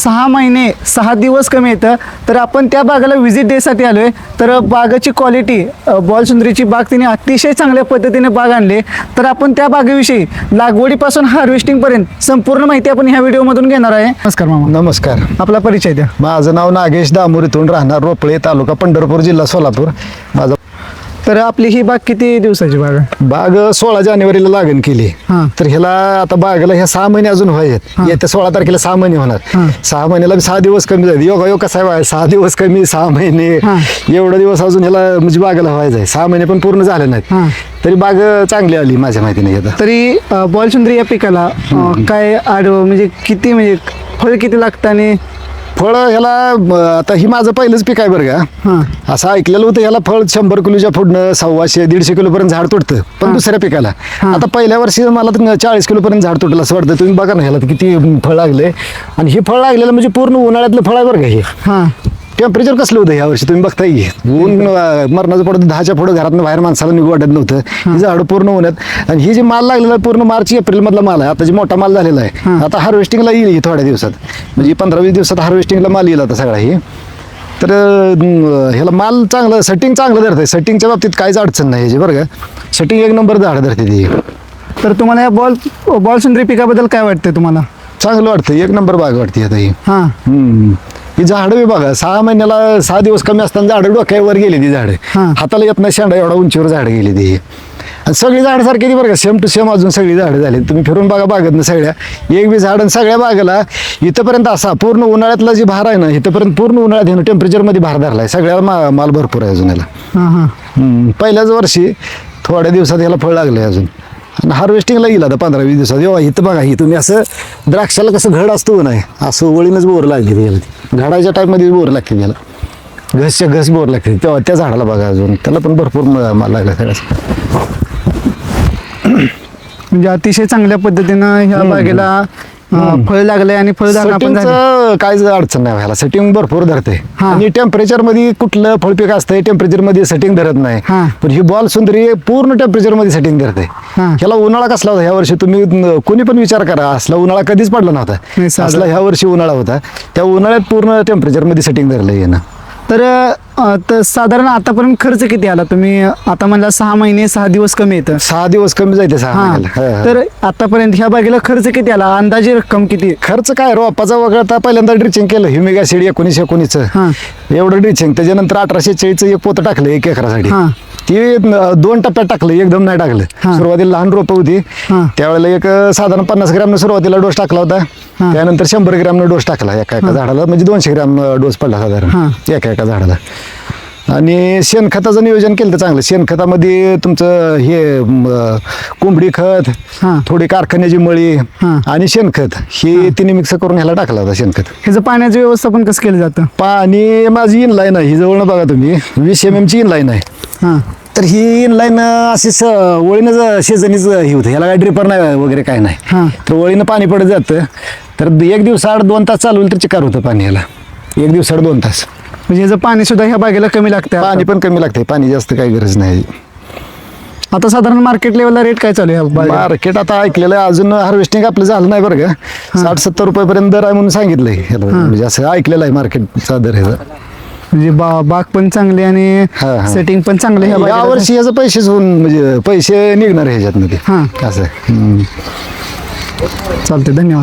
6 महिने 6 दिवस कमी येतं. तर आपण त्या बागेला व्हिजिट देसाठी आलोय. तर बागेची क्वालिटी बॉलसुंदरीची बाग तिने अतिशय चांगल्या पद्धतीने बाग आणली. तर आपण त्या बागेविषयी लागवडीपासून हार्वेस्टिंग पर्यंत संपूर्ण माहिती आपण ह्या व्हिडिओमधून घेणार आहे. नमस्कार मामा. नमस्कार. आपला परिचय द्या. माझं नाव नागेश दामुरीतून, राहणार रोपळे, तालुका पंढरपूर, जिल्हा सोलापूर. माझं तर आपली ही बाग किती दिवसाची बाग आहे? बाग 16 जानेवारीला लागण केली. हां. तर ह्याला आता बागेला ह्या 6 महिने अजून व्हायचे. येत्या 16 तारखेला 6 महिने होणार. 6 महिन्याला 6 दिवस कमी झाले. योग कसा आहे बघा, 6 दिवस कमी 6 महिने एवढा दिवस अजून ह्याला म्हणजे बागेला व्हायचं आहे. 6 महिने पण पूर्ण झाले नाहीत. तरी बाग चांगली आली माझ्या माहितीने. आता तरी बॉलसुंदरी या पिकाला काय म्हणजे किती म्हणजे फळ किती लागतं आणि फळ ह्याला आता ही माझं पहिलंच पीक आहे बरं का. असं ऐकलेलं होतं ह्याला फळ 100 किलोच्या पुढनं 100-150 किलोपर्यंत झाड तुटतं. पण दुसऱ्या पिकाला आता पहिल्या वर्षी मला 40 किलोपर्यंत झाड तुटलं असं वाटतं. तुम्ही बघा ना ह्याला किती फळ लागले. आणि हे फळ लागलेलं म्हणजे पूर्ण उन्हाळ्यातलं फळ आहे बरं का हे. टेम्परेचर कसलं होतं ह्या वर्षी तुम्ही बघताय की ऊन मरणाचं पडतं. 10च्या पुढे घरातून बाहेर माणसाला निघू वाटत नव्हतं. ही झाडं पूर्ण उन्हात. आणि ही जी माल लागलेला पूर्ण मार्च एप्रिल मधला माल आहे. आता जी मोठा माल झालेला आहे. आता हार्वेस्टिंगला येईल ही थोड्या दिवसात, म्हणजे 15-20 दिवसात हार्वेस्टिंगला माल येईल आता सगळा ही. तर ह्याला माल चांगलं सेटिंग चांगलं धरतंय. सेटिंगच्या बाबतीत काहीच अडचण नाही ह्याची बरं का. सेटिंग एक नंबर झाडं धरते ती. तर तुम्हाला या बॉलसुंदरी पिकाबद्दल काय वाटतंय तुम्हाला? चांगलं वाटतं. एक नंबर बाग वाटते आता ही. ही झाडं बी बघा 6 महिन्याला 6 दिवस कमी असताना झाडं डोक्यावर गेली ती झाडं. हाताला येत नाही शेंडा एवढा उंचीवर झाडं गेली ती. आणि सगळी झाडं सारखी ती बरं का, सेम टू सेम अजून सगळी झाडं झाली. तुम्ही फिरून बघा बागेतनं सगळ्या एक बी झाड सगळ्या बागेला इथंपर्यंत असा पूर्ण उन्हाळ्यातला जी भार आहे ना, इथंपर्यंत पूर्ण उन्हाळ्यात टेम्परेचरमध्ये भार धरलाय. सगळ्या माल भरपूर आहे अजून याला. पहिल्याच वर्षी थोड्या दिवसात याला फळ लागलंय अजून. आणि हार्वेस्टिंगला येईल आता 15-20 दिवसात. येवा इथं बघा, ही तुम्ही असं द्राक्षाला कसं घड असतो नाही, असं वळीनच बोर लागली याला. घडाच्या टाईपमध्ये बोर लागते याला, घसच्या घस बोर लागते. तेव्हा त्या झाडाला बघा अजून त्याला पण भरपूर माल लागला सगळ्या. म्हणजे अतिशय चांगल्या पद्धतीनं ह्या बागेला फळ लागले आणि फळ काहीच अडचण नाही व्हायला. सेटिंग भरपूर धरते. आणि टेम्परेचर मध्ये कुठलं फळपीक असतंय टेम्परेचर मध्ये सेटिंग धरत नाही. पण ही बॉलसुंदरी पूर्ण टेम्परेचर मध्ये सेटिंग धरते. ह्याला उन्हाळा कसला होता ह्या वर्षी तुम्ही कोणी पण विचार करा, असला उन्हाळा कधीच पडला नव्हता. असला ह्या वर्षी उन्हाळा होता. त्या उन्हाळ्यात पूर्ण टेम्परेचर मध्ये सेटिंग धरलं येणं. तर साधारण आतापर्यंत खर्च किती आला? तुम्ही आता म्हणला 6 महिने 6 दिवस कमी येतं. 6 दिवस कमी जायचे 6 महिन्याला. तर आतापर्यंत ह्या बागेला खर्च किती आला? अंदाजे रक्कम किती? खर्च काय रोपाचा वगळता पहिल्यांदा ड्रिचिंग केलं ह्युमिक ऍसिड 1919 एवढं ड्रिचिंग. त्याच्यानंतर 1840 एक पोतं टाकलं 1 एकरासाठी. ती 2 टप्प्यात टाकलं, एकदम नाही टाकलं. सुरुवातीला लहान रोपं होती त्यावेळेला एक साधारण 50 ग्रॅमनं सुरुवातीला डोस टाकला होता. त्यानंतर 100 ग्रॅमनं डोस टाकला एका झाडाला, म्हणजे 200 ग्रॅम डोस पडला साधारण एका झाडाला. आणि शेणखताचं नियोजन केलं तर चांगलं. शेणखतामध्ये तुमचं हे कोंबडी खत, थोडी कारखान्याची मळी आणि शेणखत ही तिन्ही मिक्स करून ह्याला टाकला होता शेणखत. ह्याचं पाण्याचं व्यवस्थापन कसं केलं जातं? पाणी माझी इनलाईन आहे, ही जवळ बघा तुम्ही 20 mm ची इनलाईन आहे. तर ही इनलाईन अशीच वळीनं शेजणीच ही होतं. ह्याला काय ड्रिपर नाही वगैरे काय नाही. तर वळीनं पाणी पडत जातं. तर 1 दिवसाआड 2 तास चालू तर चिकार होतं पाणी ह्याला. 1 दिवसाआड 2 तास. म्हणजे ह्याचं पाणी सुद्धा ह्या बागेला कमी लागतं? पाणी पण कमी लागते, पाणी जास्त काही गरज नाही. आता साधारण मार्केट लेवलला रेट काय चालू आहे? मार्केट आता ऐकलेलं आहे, अजून हार्वेस्टिंग आपलं झालं नाही बरं का. 60-70 रुपयापर्यंत दर आहे म्हणून सांगितलंय. म्हणजे असं ऐकलेलं आहे मार्केटचा दर ह्याचा. म्हणजे बाग पण चांगली आणि सेटिंग पण चांगली. या वर्षी याचं पैसेच होऊन म्हणजे पैसे निघणार ह्याच्यातमध्ये असं. चालते, धन्यवाद.